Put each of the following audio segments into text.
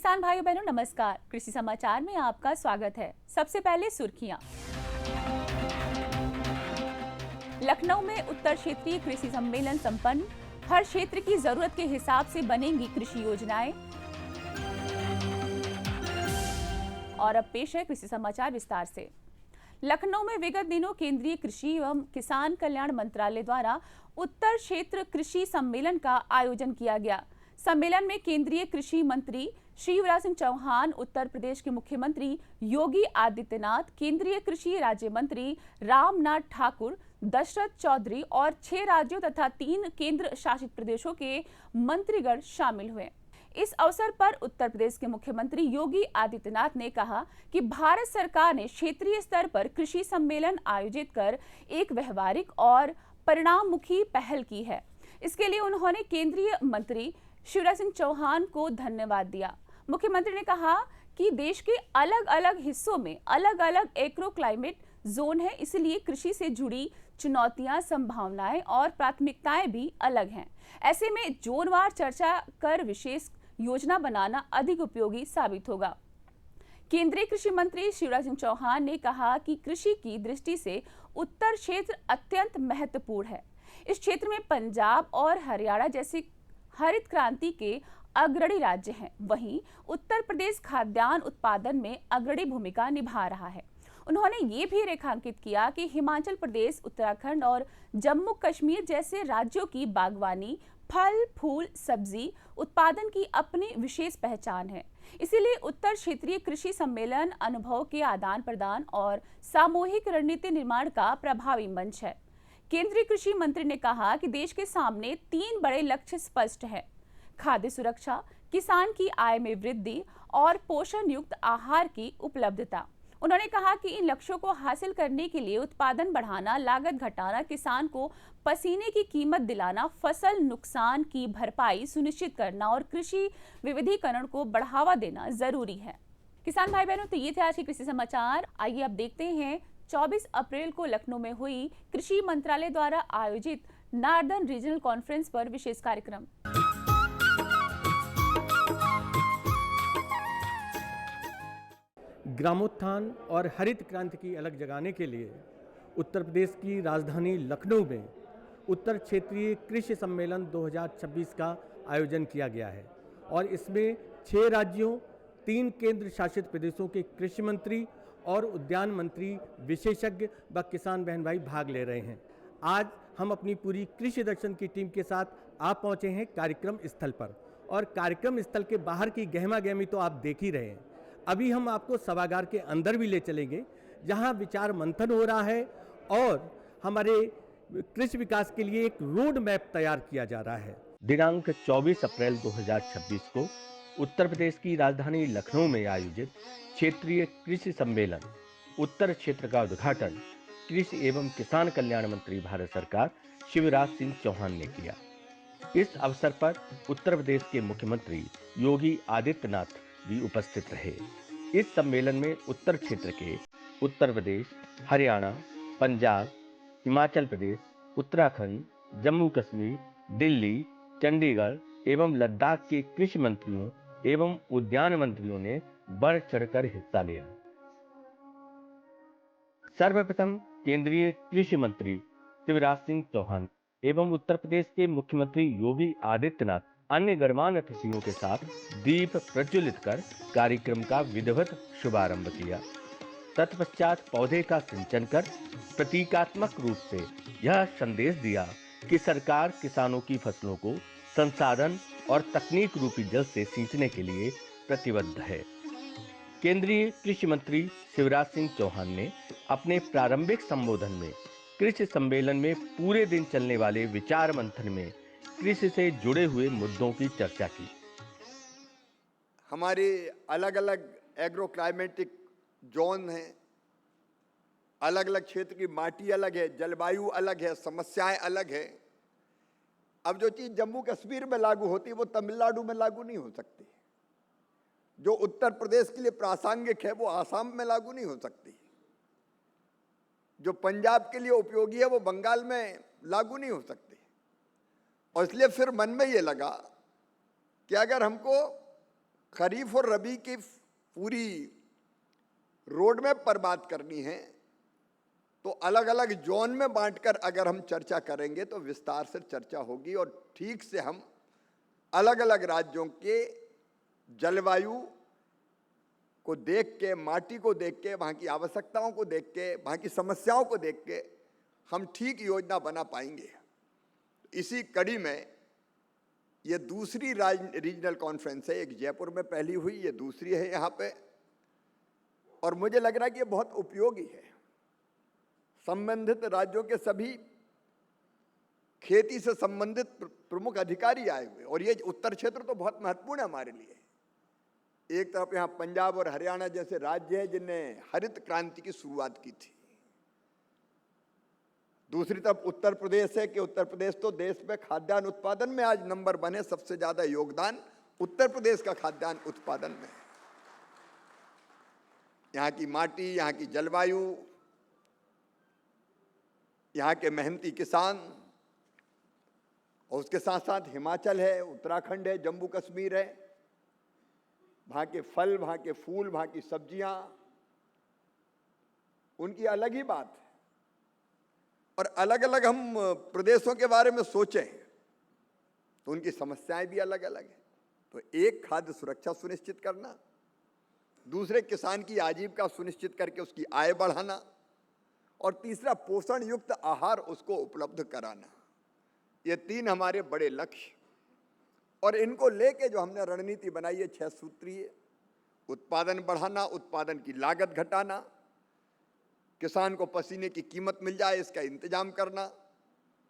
किसान भाइयों बहनों नमस्कार। कृषि समाचार में आपका स्वागत है। सबसे पहले सुर्खियां। लखनऊ में उत्तर क्षेत्रीय कृषि सम्मेलन संपन्न। हर क्षेत्र की जरूरत के हिसाब से बनेंगी कृषि योजनाएं। और अब पेश है कृषि समाचार विस्तार से। लखनऊ में विगत दिनों केंद्रीय कृषि एवं किसान कल्याण मंत्रालय द्वारा उत्तर क्षेत्र कृषि सम्मेलन का आयोजन किया गया। सम्मेलन में केंद्रीय कृषि मंत्री शिवराज सिंह चौहान, उत्तर प्रदेश के मुख्यमंत्री योगी आदित्यनाथ, केंद्रीय कृषि राज्य मंत्री रामनाथ ठाकुर, दशरथ चौधरी और 6 राज्यों तथा 3 केंद्र शासित प्रदेशों के मंत्रीगण शामिल हुए। इस अवसर पर उत्तर प्रदेश के मुख्यमंत्री योगी आदित्यनाथ ने कहा कि भारत सरकार ने क्षेत्रीय स्तर पर कृषि सम्मेलन आयोजित कर एक व्यवहारिक और परिणाममुखी पहल की है। इसके लिए उन्होंने केंद्रीय मंत्री शिवराज सिंह चौहान को धन्यवाद दिया। मुख्यमंत्री ने कहा कि देश के अलग अलग हिस्सों में अलग अलग एग्रो क्लाइमेट जोन है, इसलिए कृषि से जुड़ी चुनौतियां, संभावनाएं और प्राथमिकताएं भी अलग हैं। ऐसे में जोनवार चर्चा कर विशेष योजना बनाना अधिक उपयोगी साबित होगा। केंद्रीय कृषि मंत्री शिवराज सिंह चौहान ने कहा कि कृषि की दृष्टि से उत्तर क्षेत्र अत्यंत महत्वपूर्ण है। इस क्षेत्र में पंजाब और हरियाणा जैसे हरित क्रांति के अग्रणी राज्य हैं। वहीं उत्तर प्रदेश खाद्यान्न उत्पादन में अग्रणी भूमिका निभा रहा है। उन्होंने ये भी रेखांकित किया कि हिमाचल प्रदेश, उत्तराखंड और जम्मू कश्मीर जैसे राज्यों की बागवानी, फल, फूल, सब्जी उत्पादन की अपनी विशेष पहचान है। इसीलिए उत्तर क्षेत्रीय कृषि सम्मेलन अनुभव के आदान प्रदान और सामूहिक रणनीति निर्माण का प्रभावी मंच है। केंद्रीय कृषि मंत्री ने कहा कि देश के सामने 3 बड़े लक्ष्य स्पष्ट हैं: खाद्य सुरक्षा, किसान की आय में वृद्धि और पोषण युक्त आहार की उपलब्धता। उन्होंने कहा कि इन लक्ष्यों को हासिल करने के लिए उत्पादन बढ़ाना, लागत घटाना, किसान को पसीने की कीमत दिलाना, फसल नुकसान की भरपाई सुनिश्चित करना और कृषि विविधीकरण को बढ़ावा देना जरूरी है। किसान भाई बहनों, तो ये थे आज के कृषि समाचार। आइए अब देखते हैं 24 अप्रैल को लखनऊ में हुई कृषि मंत्रालय द्वारा आयोजित नॉर्दर्न रीजनल कॉन्फ्रेंस पर विशेष कार्यक्रम। ग्रामोत्थान और हरित क्रांति की अलग जगाने के लिए उत्तर प्रदेश की राजधानी लखनऊ में उत्तर क्षेत्रीय कृषि सम्मेलन 2026 का आयोजन किया गया है और इसमें 6 राज्यों, 3 केंद्र शासित प्रदेशों के कृषि मंत्री और उद्यान मंत्री, विशेषज्ञ व किसान बहन भाई भाग ले रहे हैं। आज हम अपनी पूरी कृषि दर्शन की टीम के साथ आप पहुंचे हैं कार्यक्रम स्थल पर और कार्यक्रम स्थल के बाहर की गहमा गहमी तो आप देख ही रहे हैं। अभी हम आपको सभागार के अंदर भी ले चलेंगे जहां विचार मंथन हो रहा है और हमारे कृषि विकास के लिए एक रोड मैप तैयार किया जा रहा है। दिनांक 24 अप्रैल 2026 को उत्तर प्रदेश की राजधानी लखनऊ में आयोजित क्षेत्रीय कृषि सम्मेलन उत्तर क्षेत्र का उद्घाटन कृषि एवं किसान कल्याण मंत्री भारत सरकार शिवराज सिंह चौहान ने किया। इस अवसर पर उत्तर प्रदेश के मुख्यमंत्री योगी आदित्यनाथ भी उपस्थित रहे। इस सम्मेलन में उत्तर क्षेत्र के उत्तर प्रदेश, हरियाणा, पंजाब, हिमाचल प्रदेश, उत्तराखंड, जम्मू कश्मीर, दिल्ली, चंडीगढ़ एवं लद्दाख के कृषि मंत्रियों एवं उद्यान मंत्रियों ने बढ़ चढ़कर हिस्सा लिया। सर्वप्रथम केंद्रीय कृषि मंत्री शिवराज सिंह चौहान एवं उत्तर प्रदेश के मुख्यमंत्री योगी आदित्यनाथ अन्य गणमान्य अतिथियों के साथ दीप प्रज्वलित कर कार्यक्रम का विधिवत शुभारंभ किया। तत्पश्चात पौधे का सिंचन कर प्रतीकात्मक रूप से यह संदेश दिया कि सरकार किसानों की फसलों को संसाधन और तकनीक रूपी जल से सींचने के लिए प्रतिबद्ध है। केंद्रीय कृषि मंत्री शिवराज सिंह चौहान ने अपने प्रारंभिक संबोधन में कृषि सम्मेलन में पूरे दिन चलने वाले विचार मंथन में कृषि से जुड़े हुए मुद्दों की चर्चा की। हमारे अलग अलग एग्रो क्लाइमेटिक जोन हैं, अलग अलग क्षेत्र की माटी अलग है, जलवायु अलग है, समस्याएं अलग है। अब जो चीज़ जम्मू कश्मीर में लागू होती है वो तमिलनाडु में लागू नहीं हो सकती। जो उत्तर प्रदेश के लिए प्रासंगिक है वो आसाम में लागू नहीं हो सकती। जो पंजाब के लिए उपयोगी है वो बंगाल में लागू नहीं हो सकती। और इसलिए फिर मन में ये लगा कि अगर हमको खरीफ और रबी की पूरी रोड मैप पर बात करनी है तो अलग अलग जोन में बांटकर अगर हम चर्चा करेंगे तो विस्तार से चर्चा होगी और ठीक से हम अलग अलग राज्यों के जलवायु को देख के, माटी को देख के, वहाँ की आवश्यकताओं को देख के, वहाँ की समस्याओं को देख के हम ठीक योजना बना पाएंगे। इसी कड़ी में ये दूसरी रीजनल कॉन्फ्रेंस है। एक जयपुर में पहली हुई, ये दूसरी है यहाँ पे, और मुझे लग रहा है कि ये बहुत उपयोगी है। संबंधित राज्यों के सभी खेती से संबंधित प्रमुख अधिकारी आए हुए, और ये उत्तर क्षेत्र तो बहुत महत्वपूर्ण है हमारे लिए। एक तरफ यहाँ पंजाब और हरियाणा जैसे राज्य हैं जिनने हरित क्रांति की शुरुआत की थी, दूसरी तरफ उत्तर प्रदेश है कि उत्तर प्रदेश तो देश में खाद्यान्न उत्पादन में आज नंबर 1 है। सबसे ज्यादा योगदान उत्तर प्रदेश का खाद्यान्न उत्पादन में है। यहाँ की माटी, यहाँ की जलवायु, यहाँ के मेहनती किसान, और उसके साथ साथ हिमाचल है, उत्तराखंड है, जम्मू कश्मीर है, वहाँ के फल, वहाँ के फूल, वहाँ की सब्जियां, उनकी अलग ही बात है। और अलग अलग हम प्रदेशों के बारे में सोचें तो उनकी समस्याएं भी अलग अलग हैं। तो एक, खाद्य सुरक्षा सुनिश्चित करना, दूसरे किसान की आजीविका सुनिश्चित करके उसकी आय बढ़ाना, और तीसरा पोषण युक्त आहार उसको उपलब्ध कराना। ये 3 हमारे बड़े लक्ष्य, और इनको लेके जो हमने रणनीति बनाई है 6 सूत्रीय: उत्पादन बढ़ाना, उत्पादन की लागत घटाना, किसान को पसीने की कीमत मिल जाए इसका इंतजाम करना,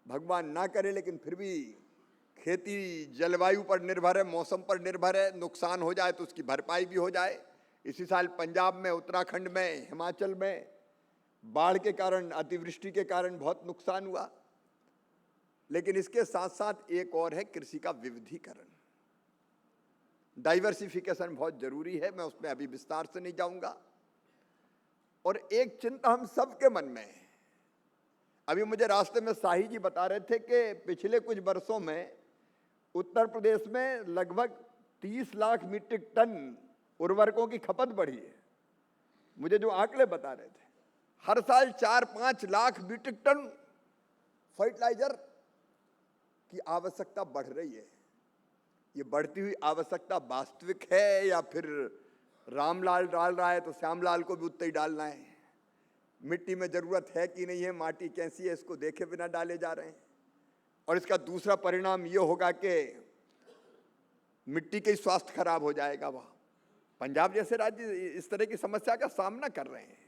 भगवान ना करे लेकिन फिर भी खेती जलवायु पर निर्भर है, मौसम पर निर्भर है, नुकसान हो जाए तो उसकी भरपाई भी हो जाए। इसी साल पंजाब में, उत्तराखंड में, हिमाचल में बाढ़ के कारण, अतिवृष्टि के कारण बहुत नुकसान हुआ। लेकिन इसके साथ साथ एक और है, कृषि का विविधीकरण, डाइवर्सिफिकेशन बहुत जरूरी है। मैं उसमें अभी विस्तार से नहीं जाऊंगा। और एक चिंता हम सबके मन में है। अभी मुझे रास्ते में शाही जी बता रहे थे कि पिछले कुछ वर्षों में उत्तर प्रदेश में लगभग 30 लाख मीट्रिक टन उर्वरकों की खपत बढ़ी है। मुझे जो आंकड़े बता रहे थे, हर साल 4-5 लाख मीट्रिक टन फर्टिलाइजर की आवश्यकता बढ़ रही है। ये बढ़ती हुई आवश्यकता वास्तविक है या फिर रामलाल डाल रहा है तो श्यामलाल को भी उतना ही डालना है? मिट्टी में जरूरत है कि नहीं है, माटी कैसी है, इसको देखे बिना डाले जा रहे हैं। और इसका दूसरा परिणाम ये होगा कि मिट्टी के स्वास्थ्य खराब हो जाएगा। वह पंजाब जैसे राज्य इस तरह की समस्या का सामना कर रहे हैं।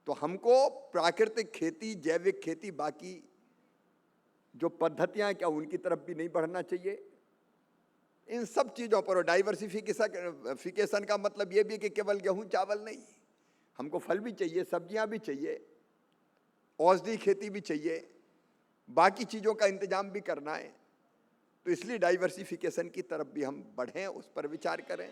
तो हमको प्राकृतिक खेती, जैविक खेती, बाकी जो पद्धतियां क्या उनकी तरफ भी नहीं बढ़ना चाहिए। इन सब चीज़ों पर, डाइवर्सिफिकेशन का मतलब ये भी कि केवल गेहूं चावल नहीं, हमको फल भी चाहिए, सब्जियां भी चाहिए, औषधि खेती भी चाहिए, बाकी चीज़ों का इंतजाम भी करना है। तो इसलिए डाइवर्सिफिकेशन की तरफ भी हम बढ़ें, उस पर विचार करें।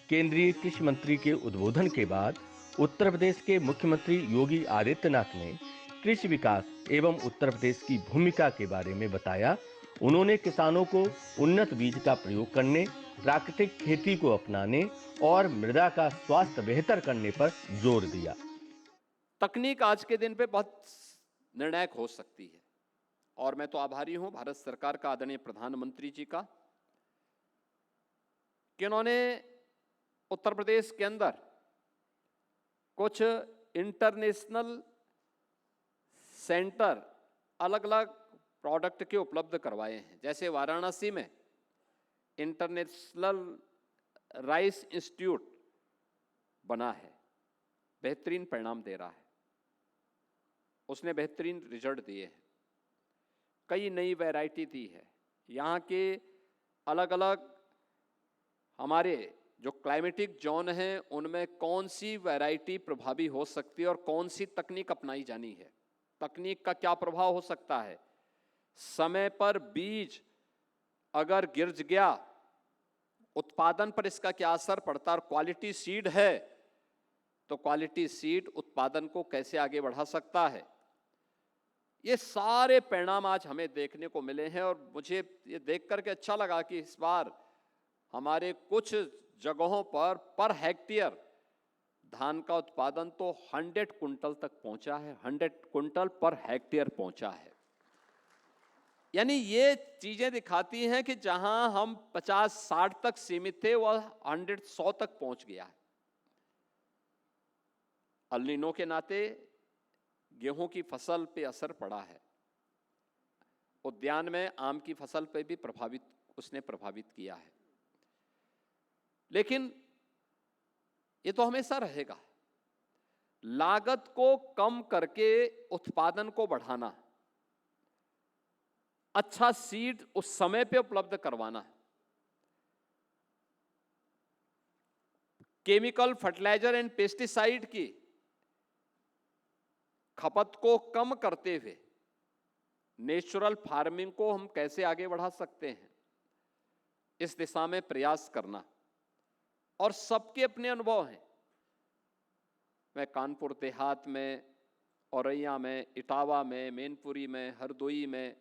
केंद्रीय कृषि मंत्री के उद्बोधन के बाद उत्तर प्रदेश के मुख्यमंत्री योगी आदित्यनाथ ने कृषि विकास एवं उत्तर प्रदेश की भूमिका के बारे में बताया। उन्होंने किसानों को उन्नत बीज का प्रयोग करने, प्राकृतिक खेती को अपनाने और मृदा का स्वास्थ्य बेहतर करने पर जोर दिया। तकनीक आज के दिन पे बहुत निर्णायक हो सकती है, और मैं तो आभारी हूं भारत सरकार का, आदरणीय प्रधानमंत्री जी का, कि उन्होंने उत्तर प्रदेश के अंदर कुछ इंटरनेशनल सेंटर अलग अलग प्रोडक्ट के उपलब्ध करवाए हैं। जैसे वाराणसी में इंटरनेशनल राइस इंस्टीट्यूट बना है, बेहतरीन परिणाम दे रहा है, उसने बेहतरीन रिजल्ट दिए हैं, कई नई वैरायटी दी है। यहाँ के अलग अलग हमारे जो क्लाइमेटिक जोन हैं उनमें कौन सी वैरायटी प्रभावी हो सकती है और कौन सी तकनीक अपनाई जानी है, तकनीक का क्या प्रभाव हो सकता है, समय पर बीज अगर गिर गया उत्पादन पर इसका क्या असर पड़ता है, और क्वालिटी सीड है तो क्वालिटी सीड उत्पादन को कैसे आगे बढ़ा सकता है। ये सारे परिणाम आज हमें देखने को मिले हैं, और मुझे ये देख करके अच्छा लगा कि इस बार हमारे कुछ जगहों पर हेक्टेयर धान का उत्पादन तो 100 कुंटल तक पहुंचा है, 100 कुंटल पर हेक्टेयर पहुंचा है। यानी ये चीजें दिखाती हैं कि जहां हम 50-60 तक सीमित थे वह 100 तक पहुंच गया है। अल नीनो के नाते गेहूं की फसल पे असर पड़ा है, उद्यान में आम की फसल पे भी उसने प्रभावित किया है। लेकिन ये तो हमेशा रहेगा। लागत को कम करके उत्पादन को बढ़ाना, अच्छा सीड उस समय पे उपलब्ध करवाना, केमिकल फर्टिलाइजर एंड पेस्टिसाइड की खपत को कम करते हुए नेचुरल फार्मिंग को हम कैसे आगे बढ़ा सकते हैं, इस दिशा में प्रयास करना। और सबके अपने अनुभव हैं। मैं कानपुर देहात में, औरैया में, इटावा में, मैनपुरी में, हरदोई में,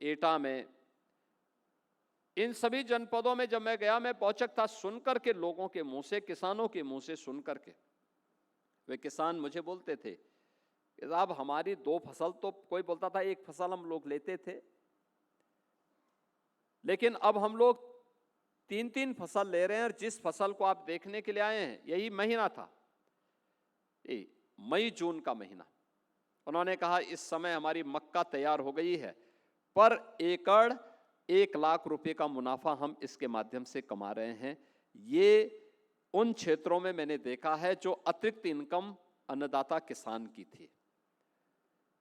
एटा में, इन सभी जनपदों में जब मैं गया, मैं औचक था सुनकर के लोगों के मुंह से, किसानों के मुंह से सुनकर के। वे किसान मुझे बोलते थे कि साहब हमारी 2 फसल, तो कोई बोलता था 1 फसल हम लोग लेते थे, लेकिन अब हम लोग 3-3 फसल ले रहे हैं। और जिस फसल को आप देखने के लिए आए हैं, यही महीना था, मई जून का महीना, उन्होंने कहा इस समय हमारी मक्का तैयार हो गई है, पर एकड़ 1 लाख रुपए का मुनाफा हम इसके माध्यम से कमा रहे हैं। ये उन क्षेत्रों में मैंने देखा है जो अतिरिक्त इनकम अन्नदाता किसान की थी।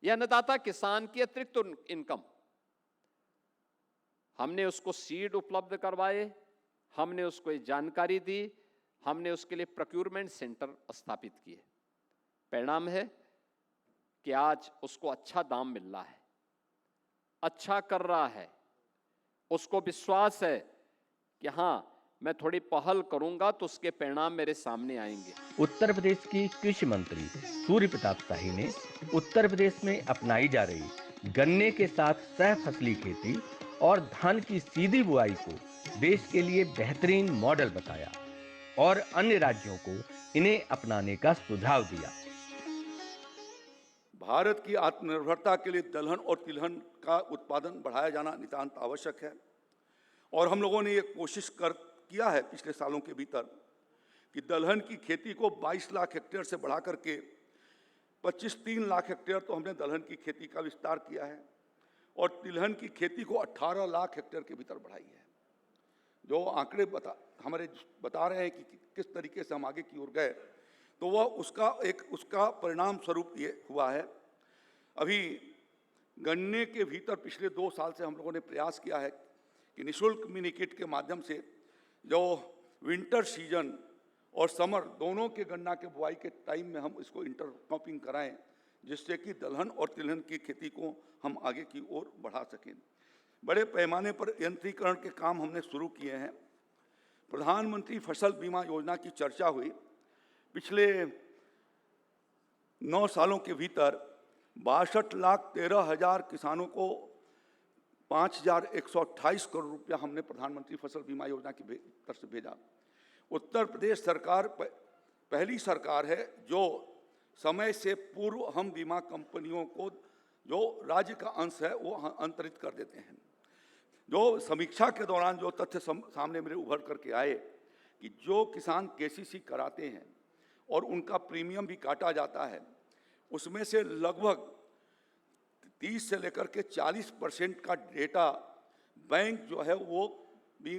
यह अन्नदाता किसान की अतिरिक्त इनकम, हमने उसको सीड उपलब्ध करवाए, हमने उसको जानकारी दी, हमने उसके लिए प्रोक्योरमेंट सेंटर स्थापित किए। परिणाम है कि आज उसको अच्छा दाम मिल रहा है, अच्छा कर रहा है, उसको विश्वास है कि हाँ मैं थोड़ी पहल करूंगा तो उसके परिणाम मेरे सामने आएंगे। उत्तर प्रदेश की कृषि मंत्री सूर्य प्रताप शाही ने उत्तर प्रदेश में अपनाई जा रही गन्ने के साथ सह फसली खेती और धान की सीधी बुआई को देश के लिए बेहतरीन मॉडल बताया और अन्य राज्यों को इन्हें अपनाने का सुझाव दिया। भारत की आत्मनिर्भरता के लिए दलहन और तिलहन का उत्पादन बढ़ाया जाना नितांत आवश्यक है। और हम लोगों ने ये कोशिश किया है पिछले सालों के भीतर कि दलहन की खेती को 22 लाख हेक्टेयर से बढ़ा करके 25-3 लाख हेक्टेयर तो हमने दलहन की खेती का विस्तार किया है, और तिलहन की खेती को 18 लाख हेक्टेयर के भीतर बढ़ाई है। जो आंकड़े हमारे बता रहे हैं कि किस तरीके से हम आगे की ओर गए, तो वह उसका परिणाम स्वरूप ये हुआ है। अभी गन्ने के भीतर पिछले 2 साल से हम लोगों ने प्रयास किया है कि निःशुल्क मिनी किट के माध्यम से जो विंटर सीजन और समर दोनों के गन्ना के बुआई के टाइम में हम इसको इंटरक्रॉपिंग कराएं, जिससे कि दलहन और तिलहन की खेती को हम आगे की ओर बढ़ा सकें। बड़े पैमाने पर यंत्रीकरण के काम हमने शुरू किए हैं। प्रधानमंत्री फसल बीमा योजना की चर्चा हुई। पिछले 9 सालों के भीतर 62,13,000 किसानों को 5,128 करोड़ रुपया हमने प्रधानमंत्री फसल बीमा योजना की तरफ से भेजा। उत्तर प्रदेश सरकार पहली सरकार है जो समय से पूर्व हम बीमा कंपनियों को जो राज्य का अंश है वो अंतरित कर देते हैं। जो समीक्षा के दौरान जो तथ्य सामने मेरे उभर करके आए कि जो किसान केसीसी कराते हैं और उनका प्रीमियम भी काटा जाता है, उसमें से लगभग 30 से लेकर के 40% का डेटा बैंक जो है वो भी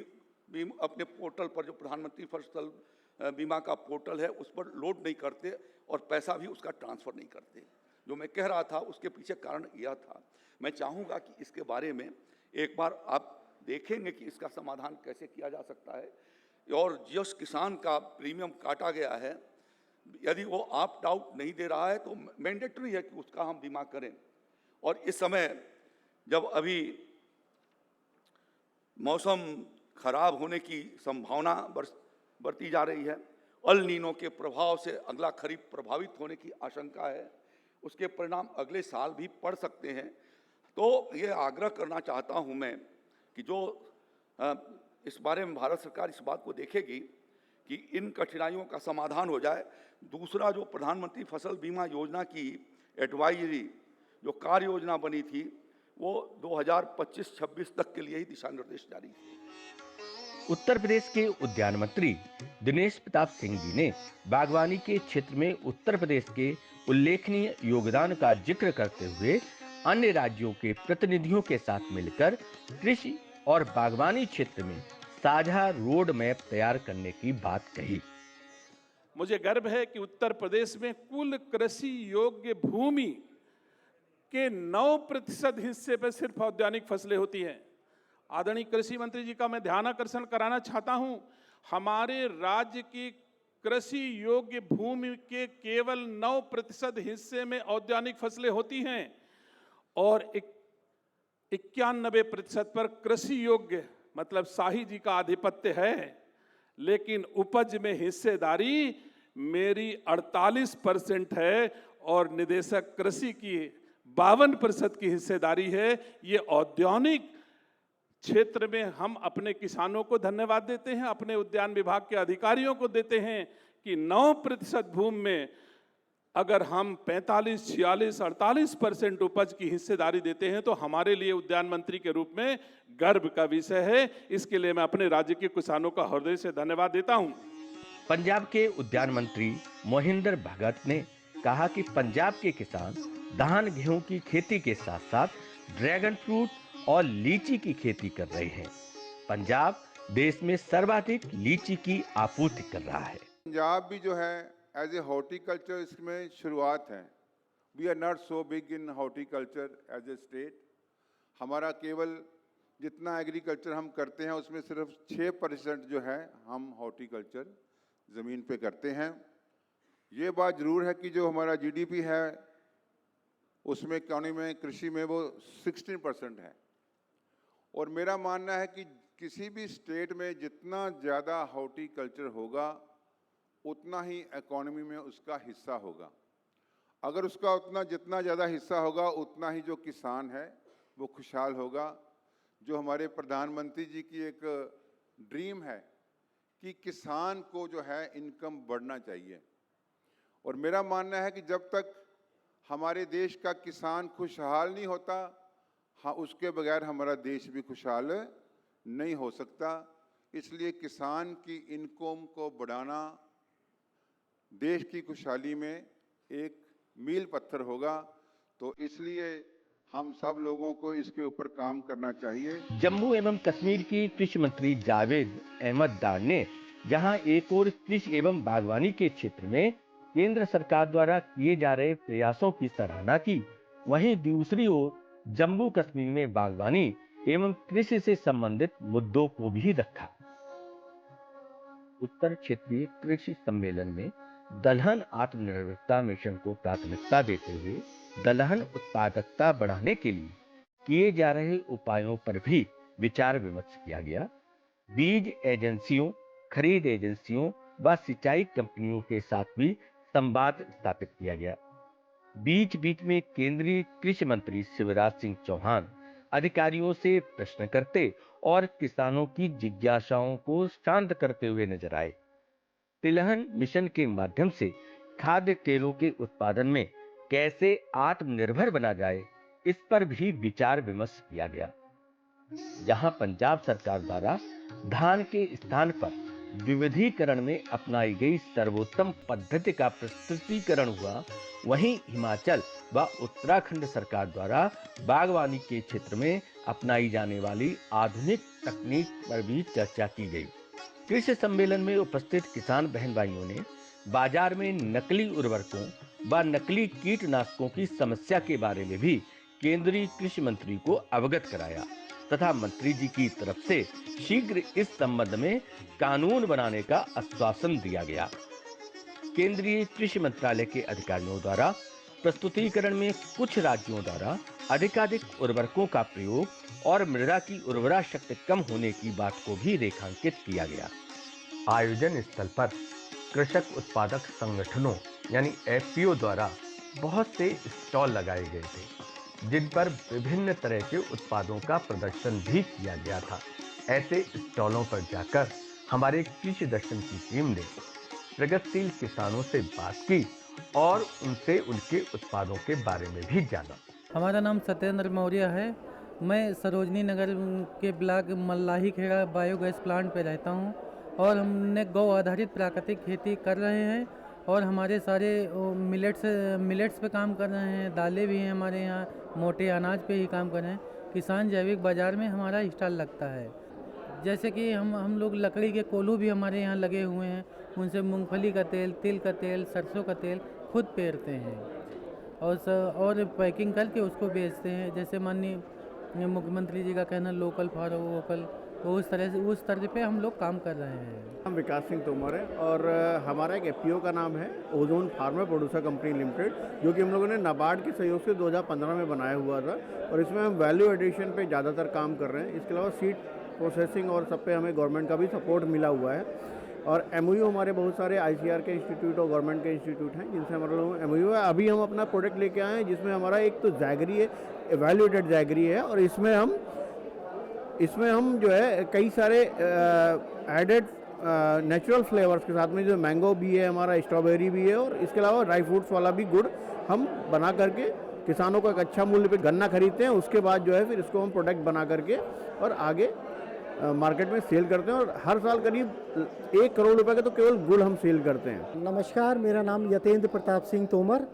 अपने पोर्टल पर, जो प्रधानमंत्री फसल बीमा का पोर्टल है, उस पर लोड नहीं करते और पैसा भी उसका ट्रांसफ़र नहीं करते। जो मैं कह रहा था उसके पीछे कारण यह था। मैं चाहूँगा कि इसके बारे में एक बार आप देखेंगे कि इसका समाधान कैसे किया जा सकता है। और जिस किसान का प्रीमियम काटा गया है, यदि वो ऑप्ट आउट नहीं दे रहा है तो मैंडेटरी है कि उसका हम बीमा करें। और इस समय जब अभी मौसम खराब होने की संभावना बढ़ती जा रही है, अल नीनो के प्रभाव से अगला खरीफ प्रभावित होने की आशंका है, उसके परिणाम अगले साल भी पड़ सकते हैं। तो ये आग्रह करना चाहता हूं मैं कि जो इस बारे में भारत सरकार इस बात को देखेगी कि इन कठिनाइयों का समाधान हो जाए। दूसरा, जो प्रधानमंत्री फसल बीमा योजना की एडवाइजरी जो कार्य योजना बनी थी, वो 2025-26 तक के लिए ही दिशा निर्देश जारी किए। उत्तर प्रदेश के उद्यान मंत्री दिनेश प्रताप सिंह जी ने बागवानी के क्षेत्र में उत्तर प्रदेश के उल्लेखनीय योगदान का जिक्र करते हुए अन्य राज्यों के प्रतिनिधियों के साथ मिलकर कृषि और बागवानी क्षेत्र में साझा रोड मैप तैयार करने की बात कही। मुझे गर्व है कि उत्तर प्रदेश में कुल कृषि योग्य भूमि के 9% हिस्से पर सिर्फ औद्यानिक फसलें होती हैं। आदरणीय कृषि मंत्री जी का मैं ध्यान आकर्षण कराना चाहता हूं, हमारे राज्य की कृषि योग्य भूमि के केवल 9% हिस्से में औद्यानिक फसलें होती हैं और 91% पर कृषि योग्य मतलब शाही जी का आधिपत्य है, लेकिन उपज में हिस्सेदारी मेरी 48% है और निदेशक कृषि की 52% की हिस्सेदारी है। ये औद्यानिक क्षेत्र में हम अपने किसानों को धन्यवाद देते हैं, अपने उद्यान विभाग के अधिकारियों को देते हैं कि 9% भूमि में अगर हम 45, 46, 48% उपज की हिस्सेदारी देते हैं तो हमारे लिए उद्यान मंत्री के रूप में गर्व का विषय है। इसके लिए मैं अपने राज्य के किसानों का हृदय से धन्यवाद देता हूं। पंजाब के उद्यान मंत्री मोहिंदर भगत ने कहा कि पंजाब के किसान धान गेहूं की खेती के साथ साथ ड्रैगन फ्रूट और लीची की खेती कर रहे हैं। पंजाब देश में सर्वाधिक लीची की आपूर्ति कर रहा है। पंजाब भी जो है एज ए हॉर्टिकल्चर इसमें शुरुआत है। We are not so big in horticulture as a state. हमारा केवल जितना एग्रीकल्चर हम करते हैं उसमें सिर्फ 6% जो है हम हॉर्टिकल्चर ज़मीन पे करते हैं। ये बात ज़रूर है कि जो हमारा जीडीपी है उसमें इकॉनमी में कृषि में वो 16% है। और मेरा मानना है कि किसी भी स्टेट में जितना ज़्यादा हॉर्टिकल्चर होगा उतना ही इकॉनमी में उसका हिस्सा होगा। अगर उसका जितना ज़्यादा हिस्सा होगा उतना ही जो किसान है वो खुशहाल होगा। जो हमारे प्रधानमंत्री जी की एक ड्रीम है कि किसान को जो है इनकम बढ़ना चाहिए, और मेरा मानना है कि जब तक हमारे देश का किसान खुशहाल नहीं होता, हाँ, उसके बगैर हमारा देश भी खुशहाल नहीं हो सकता। इसलिए किसान की इनकम को बढ़ाना देश की खुशहाली में एक मील पत्थर होगा। तो इसलिए हम सब लोगों को इसके ऊपर काम करना चाहिए। जम्मू एवं कश्मीर की कृषि मंत्री जावेद अहमद डार ने जहां एक और कृषि एवं बागवानी के क्षेत्र में केंद्र सरकार द्वारा किए जा रहे प्रयासों की सराहना की, वहीं दूसरी ओर जम्मू कश्मीर में बागवानी एवं कृषि से संबंधित मुद्दों को भी रखा। उत्तर क्षेत्रीय कृषि सम्मेलन में दलहन आत्मनिर्भरता मिशन को प्राथमिकता देते हुए दलहन उत्पादकता बढ़ाने के लिए किए जा रहे उपायों पर भी विचार विमर्श किया गया। बीज एजेंसियों, खरीद एजेंसियों व सिंचाई कंपनियों के साथ भी संवाद स्थापित किया गया। बीच बीच में केंद्रीय कृषि मंत्री शिवराज सिंह चौहान अधिकारियों से प्रश्न करते और किसानों की जिज्ञासाओं को शांत करते हुए नजर आए। तिलहन मिशन के माध्यम से खाद्य तेलों के उत्पादन में कैसे आत्मनिर्भर बना जाए, इस पर भी विचार विमर्श किया गया। जहां पंजाब सरकार द्वारा धान के स्थान पर विविधीकरण में अपनाई गई सर्वोत्तम पद्धति का प्रस्तुतिकरण हुआ, वहीं हिमाचल व उत्तराखंड सरकार द्वारा बागवानी के क्षेत्र में अपनाई जाने वाली आधुनिक तकनीक पर भी चर्चा की गई। कृषि सम्मेलन में उपस्थित किसान बहन भाइयों ने बाजार में नकली उर्वरकों व नकली कीटनाशकों की समस्या के बारे में भी केंद्रीय कृषि मंत्री को अवगत कराया तथा मंत्री जी की तरफ से शीघ्र इस संबंध में कानून बनाने का आश्वासन दिया गया। केंद्रीय कृषि मंत्रालय के अधिकारियों द्वारा प्रस्तुतिकरण में कुछ राज्यों द्वारा अधिकाधिक उर्वरकों का प्रयोग और मृदा की उर्वरा शक्ति कम होने की बात को भी रेखांकित किया गया। आयोजन स्थल पर कृषक उत्पादक संगठनों यानी एफपीओ द्वारा बहुत से स्टॉल लगाए गए थे, जिन पर विभिन्न तरह के उत्पादों का प्रदर्शन भी किया गया था। ऐसे स्टॉलों पर जाकर हमारे कृषि दर्शन की टीम ने प्रगतिशील किसानों से बात की और उनसे उनके उत्पादों के बारे में भी जाना। हमारा नाम सत्येंद्र मौर्य है। मैं सरोजनी नगर के block Mallahi Khera biogas plant पे रहता हूँ और हमने गौ आधारित प्राकृतिक खेती कर रहे हैं और हमारे सारे मिलेट्स पे काम कर रहे हैं, दालें भी हैं हमारे यहाँ, मोटे अनाज पे ही काम कर रहे हैं। किसान जैविक बाज़ार में हमारा स्टॉल लगता है। जैसे कि हम लोग लकड़ी के कोल्हू भी हमारे यहाँ लगे हुए हैं, उनसे मूंगफली का तेल, तिल का तेल, सरसों का तेल खुद पेरते हैं और पैकिंग करके उसको बेचते हैं। जैसे माननीय मुख्यमंत्री जी का कहना लोकल फॉर वोकल, तो उस तरह पे हम लोग काम कर रहे हैं। हम विकास सिंह तोमर है और हमारा एक एफपीओ का नाम है ozone farmer producer company limited, जो कि हम लोगों ने नाबार्ड के सहयोग से 2015 में बनाया हुआ था और इसमें हम वैल्यू एडिशन पे ज़्यादातर काम कर रहे हैं। इसके अलावा सीड प्रोसेसिंग और सब पे हमें गवर्नमेंट का भी सपोर्ट मिला हुआ है और एमओयू हमारे बहुत सारे आईसीआर के इंस्टीट्यूट और गवर्नमेंट के इंस्टीट्यूट हैं जिनसे हमारे लोगों एमओयू है। अभी हम अपना प्रोडक्ट लेके आए हैं जिसमें हमारा एक तो जैगरी है, एवेल्यूएटेड जैगरी है और इसमें हम जो है कई सारे एडेड नेचुरल फ्लेवर्स के साथ में जो मैंगो भी है हमारा, स्ट्रॉबेरी भी है और इसके अलावा ड्राई फ्रूट्स वाला भी गुड़ हम बना करके किसानों को एक अच्छा मूल्य पे गन्ना खरीदते हैं। उसके बाद जो है फिर इसको हम प्रोडक्ट बना करके और आगे मार्केट में सेल करते हैं और हर साल करीब 1 करोड़ रुपए का तो केवल गुड़ हम सेल करते हैं। नमस्कार, मेरा नाम यतेंद्र प्रताप सिंह तोमर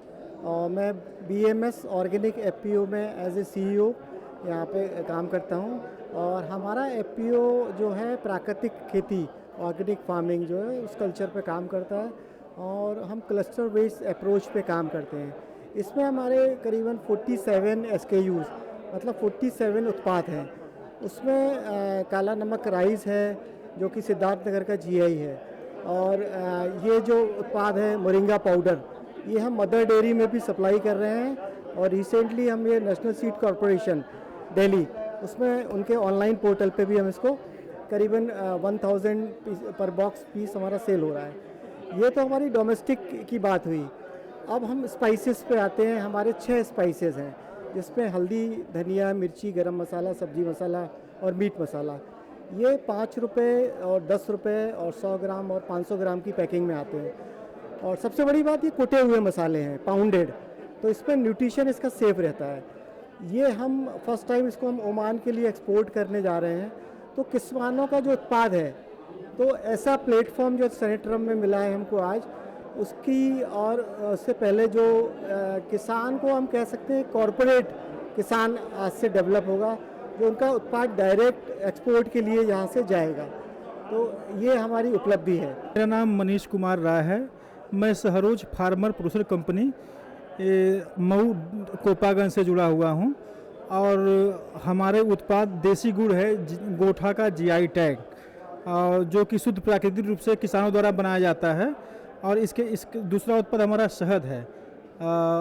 और मैं बीएमएस ऑर्गेनिक एफपीओ में एज ए सीईओ यहाँ पे काम करता हूँ और हमारा एफपीओ जो है प्राकृतिक खेती, ऑर्गेनिक फार्मिंग जो है उस कल्चर पे काम करता है और हम क्लस्टर बेस्ड अप्रोच पे काम करते हैं। इसमें हमारे करीबन 47 SKUs मतलब 47 उत्पाद हैं। उसमें काला नमक राइस है जो कि सिद्धार्थनगर का जीआई है और ये जो उत्पाद है मोरिंगा पाउडर, ये हम मदर डेयरी में भी सप्लाई कर रहे हैं और रिसेंटली हम ये नेशनल सीड कॉरपोरेशन दिल्ली उसमें उनके ऑनलाइन पोर्टल पे भी हम इसको करीबन 1000 पर बॉक्स पीस हमारा सेल हो रहा है। ये तो हमारी डोमेस्टिक की बात हुई। अब हम स्पाइसेस पे आते हैं। हमारे 6 स्पाइसेस हैं जिसमें हल्दी, धनिया, मिर्ची, गरम मसाला, सब्जी मसाला और मीट मसाला। ये 5 रुपये और 10 रुपये और 100 ग्राम और 500 ग्राम की पैकिंग में आते हैं और सबसे बड़ी बात ये कुटे हुए मसाले हैं, पाउंडेड, तो इसमें न्यूट्रिशन इसका सेफ रहता है। ये हम फर्स्ट टाइम इसको हम ओमान के लिए एक्सपोर्ट करने जा रहे हैं। तो किसानों का जो उत्पाद है, तो ऐसा प्लेटफॉर्म जो सेनेट्रम में मिला है हमको आज, उसकी और उससे पहले जो किसान को हम कह सकते हैं कॉरपोरेट किसान आज से डेवलप होगा, जो उनका उत्पाद डायरेक्ट एक्सपोर्ट के लिए यहाँ से जाएगा। तो ये हमारी उपलब्धि है। मेरा नाम मनीष कुमार राय है। मैं Sahroj farmer producer company Mau Kopaganj से जुड़ा हुआ हूँ और हमारे उत्पाद देसी गुड़ है गोठा का जीआई टैग, जो कि शुद्ध प्राकृतिक रूप से किसानों द्वारा बनाया जाता है। और इसके दूसरा उत्पाद हमारा शहद है।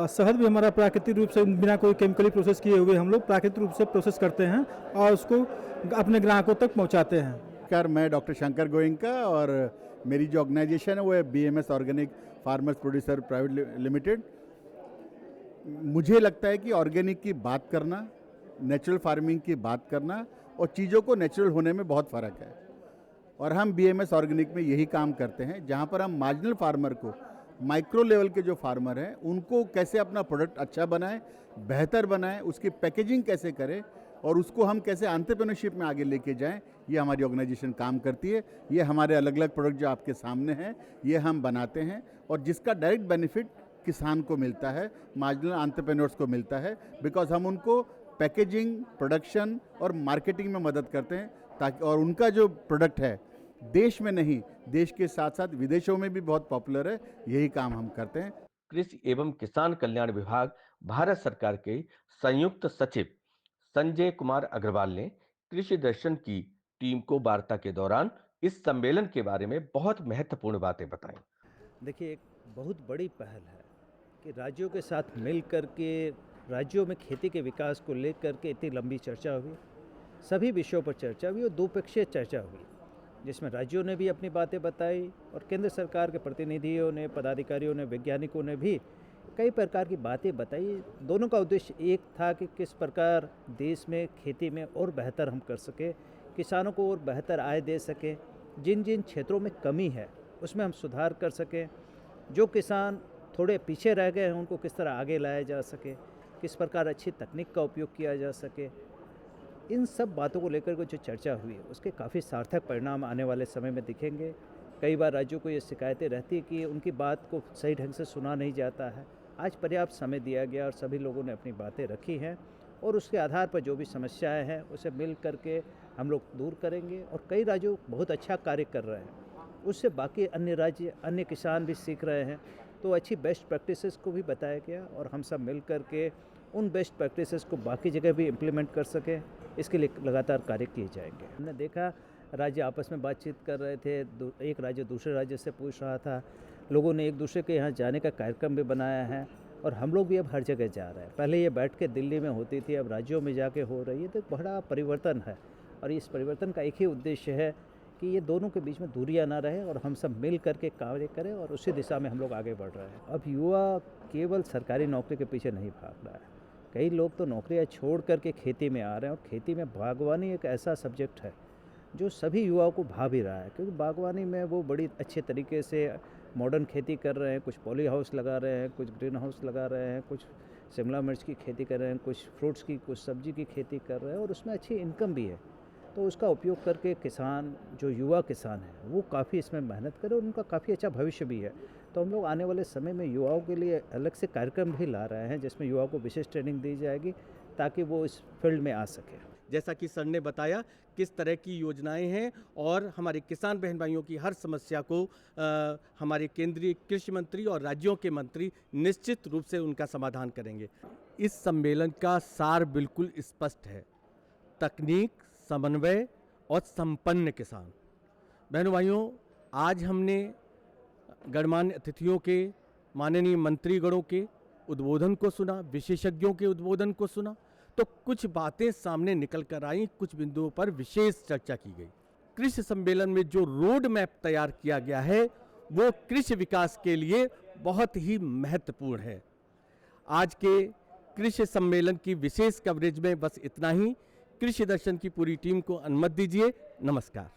शहद भी हमारा प्राकृतिक रूप से बिना कोई केमिकली प्रोसेस किए हुए हम लोग प्राकृतिक रूप से प्रोसेस करते हैं और उसको अपने ग्राहकों तक पहुंचाते हैं। नमस्कार, मैं डॉक्टर शंकर गोयंका और मेरी जो ऑर्गेनाइजेशन है वो है BMS organic farmers producer private limited. मुझे लगता है कि ऑर्गेनिक की बात करना, नेचुरल फार्मिंग की बात करना और चीज़ों को नेचुरल होने में बहुत फ़र्क है और हम बीएमएस ऑर्गेनिक में यही काम करते हैं, जहां पर हम मार्जिनल फार्मर को, माइक्रो लेवल के जो फार्मर हैं उनको कैसे अपना प्रोडक्ट अच्छा बनाएं, बेहतर बनाएं, उसकी पैकेजिंग कैसे करें और उसको हम कैसे एंटरप्रेन्योरशिप में आगे लेके जाएं, ये हमारी ऑर्गेनाइजेशन काम करती है। ये हमारे अलग अलग प्रोडक्ट जो आपके सामने हैं ये हम बनाते हैं और जिसका डायरेक्ट बेनिफिट किसान को मिलता है, मार्जिनल एंटरप्रेन्योर्स को मिलता है, बिकॉज हम उनको पैकेजिंग, प्रोडक्शन और मार्केटिंग में मदद करते हैं ताकि और उनका जो प्रोडक्ट है देश में नहीं, देश के साथ साथ विदेशों में भी बहुत पॉपुलर है। यही काम हम करते हैं। कृषि एवं किसान कल्याण विभाग, भारत सरकार के संयुक्त सचिव संजय कुमार अग्रवाल ने कृषि दर्शन की टीम को वार्ता के दौरान इस सम्मेलन के बारे में बहुत महत्वपूर्ण बातें बताई। देखिए, एक बहुत बड़ी पहल है कि राज्यों के साथ मिल कर के राज्यों में खेती के विकास को लेकर के इतनी लंबी चर्चा हुई, सभी विषयों पर चर्चा हुई और द्विपक्षीय चर्चा हुई, जिसमें राज्यों ने भी अपनी बातें बताई और केंद्र सरकार के प्रतिनिधियों ने, पदाधिकारियों ने, वैज्ञानिकों ने भी कई प्रकार की बातें बताई। दोनों का उद्देश्य एक था कि किस प्रकार देश में खेती में और बेहतर हम कर सके, किसानों को और बेहतर आय दे सकें, जिन जिन क्षेत्रों में कमी है उसमें हम सुधार कर सकें, जो किसान थोड़े पीछे रह गए हैं उनको किस तरह आगे लाया जा सके, किस प्रकार अच्छी तकनीक का उपयोग किया जा सके। इन सब बातों को लेकर के जो चर्चा हुई है उसके काफ़ी सार्थक परिणाम आने वाले समय में दिखेंगे। कई बार राज्यों को ये शिकायतें रहती है कि उनकी बात को सही ढंग से सुना नहीं जाता है। आज पर्याप्त समय दिया गया और सभी लोगों ने अपनी बातें रखी हैं और उसके आधार पर जो भी समस्याएं हैं उसे मिल करके हम लोग दूर करेंगे। और कई राज्यों बहुत अच्छा कार्य कर रहे हैं, उससे बाकी अन्य राज्य, अन्य किसान भी सीख रहे हैं, तो अच्छी बेस्ट प्रैक्टिसेस को भी बताया गया और हम सब मिल करके उन बेस्ट प्रैक्टिसेस को बाकी जगह भी इम्प्लीमेंट कर सकें, इसके लिए लगातार कार्य किए जाएंगे। हमने देखा राज्य आपस में बातचीत कर रहे थे, एक राज्य दूसरे राज्य से पूछ रहा था, लोगों ने एक दूसरे के यहाँ जाने का कार्यक्रम भी बनाया है और हम लोग भी अब हर जगह जा रहे हैं। पहले ये बैठ के दिल्ली में होती थी, अब राज्यों में जाके हो रही है, तो बड़ा परिवर्तन है और इस परिवर्तन का एक ही उद्देश्य है कि ये दोनों के बीच में दूरियां ना रहे और हम सब मिल करके कार्य करें और उसी दिशा में हम लोग आगे बढ़ रहे हैं। अब युवा केवल सरकारी नौकरी के पीछे नहीं भाग रहा है, कई लोग तो नौकरियां छोड़ करके खेती में आ रहे हैं और खेती में बागवानी एक ऐसा सब्जेक्ट है जो सभी युवाओं को भा भी रहा है, क्योंकि बागवानी में वो बड़ी अच्छे तरीके से मॉडर्न खेती कर रहे हैं, कुछ पॉली हाउस लगा रहे हैं, कुछ ग्रीन हाउस लगा रहे हैं, कुछ शिमला मिर्च की खेती कर रहे हैं, कुछ फ्रूट्स की, कुछ सब्जी की खेती कर रहे हैं और उसमें अच्छी इनकम भी है। तो उसका उपयोग करके किसान, जो युवा किसान है, वो काफ़ी इसमें मेहनत करे और उनका काफ़ी अच्छा भविष्य भी है। तो हम लोग आने वाले समय में युवाओं के लिए अलग से कार्यक्रम भी ला रहे हैं जिसमें युवाओं को विशेष ट्रेनिंग दी जाएगी ताकि वो इस फील्ड में आ सके। जैसा कि सर ने बताया किस तरह की योजनाएं हैं और हमारे किसान बहन भाइयों की हर समस्या को हमारे केंद्रीय कृषि मंत्री और राज्यों के मंत्री निश्चित रूप से उनका समाधान करेंगे। इस सम्मेलन का सार बिल्कुल स्पष्ट है, तकनीक, समन्वय और संपन्न किसान। बहनों भाइयों, आज हमने गणमान्य अतिथियों के, माननीय मंत्रीगणों के उद्बोधन को सुना, विशेषज्ञों के उद्बोधन को सुना, तो कुछ बातें सामने निकल कर आई, कुछ बिंदुओं पर विशेष चर्चा की गई। कृषि सम्मेलन में जो रोड मैप तैयार किया गया है वो कृषि विकास के लिए बहुत ही महत्वपूर्ण है। आज के कृषि सम्मेलन की विशेष कवरेज में बस इतना ही। कृषि दर्शन की पूरी टीम को अनुमति दीजिए। नमस्कार।